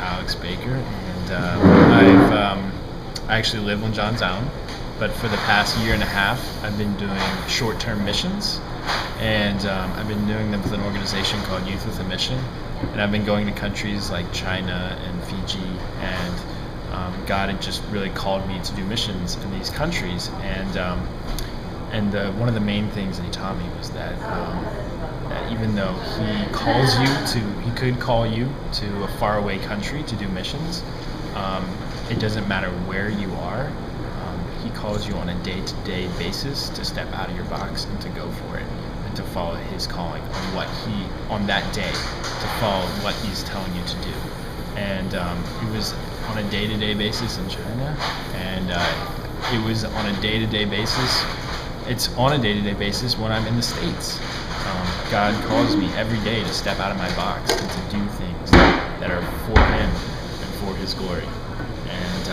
Alex Baker, and I actually live on Johns Island, but for the past year and a half, I've been doing short-term missions, and I've been doing them with an organization called Youth with a Mission, and I've been going to countries like China and Fiji, and God had just really called me to do missions in these countries, and one of the main things that He taught me was that even though He could call you to a faraway country to do missions, it doesn't matter where you are. He calls you on a day-to-day basis to step out of your box and to go for it, and to follow His calling on that day, to follow what He's telling you to do. And it was on a day-to-day basis in China, and it was on a day-to-day basis. It's on a day-to-day basis when I'm in the States. God calls me every day to step out of my box and to do things that are for Him and for His glory. And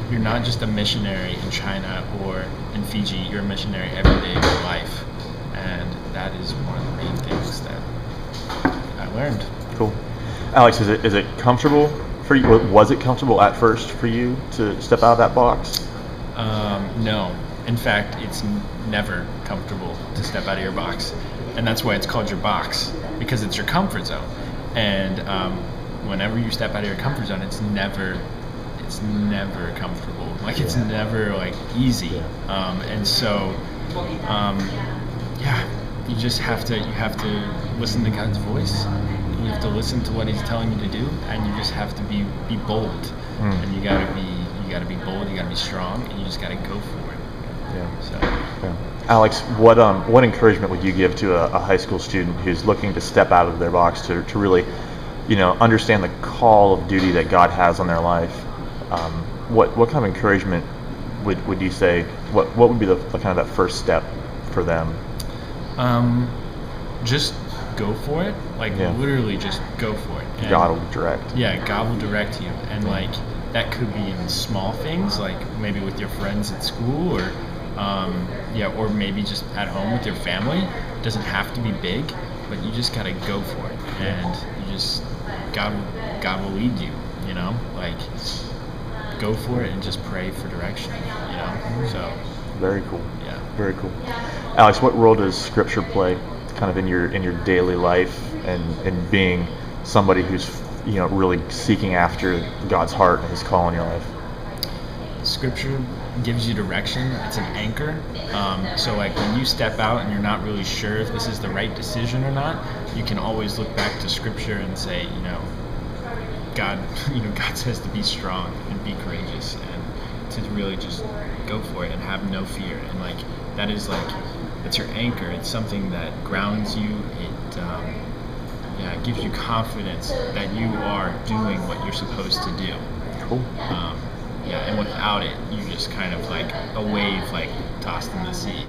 you're not just a missionary in China or in Fiji. You're a missionary every day of your life, and that is one of the main things that I learned. Cool. Alex, is it comfortable for you? Was it comfortable at first for you to step out of that box? No. In fact, it's never comfortable to step out of your box, and that's why it's called your box, because it's your comfort zone. And whenever you step out of your comfort zone, it's never comfortable. Like, it's never like easy. And so, you just have to listen to God's voice. You have to listen to what He's telling you to do, and you just have to be bold. And you gotta be bold. You gotta be strong, and you just gotta go for it. Alex, what encouragement would you give to a high school student who's looking to step out of their box to really, understand the call of duty that God has on their life? What kind of encouragement would you say? What would be the kind of that first step for them? Just go for it. Literally just go for it. And God will direct. Yeah, God will direct you, and that could be in small things, like maybe with your friends at school, or maybe just at home with your family. It doesn't have to be big, but you just gotta go for it, and God will lead you. Go for it and just pray for direction. So very cool. Yeah, very cool. Alex, what role does Scripture play, kind of in your daily life and being somebody who's really seeking after God's heart and His call in your life? Scripture gives you direction. It's an anchor. So when you step out and you're not really sure if this is the right decision or not, you can always look back to Scripture and say, God says to be strong and be courageous and to really just go for it and have no fear. And that's your anchor. It's something that grounds you. It gives you confidence that you are doing what you're supposed to do. Cool. And without it, you just kind of like a wave tossed in the sea.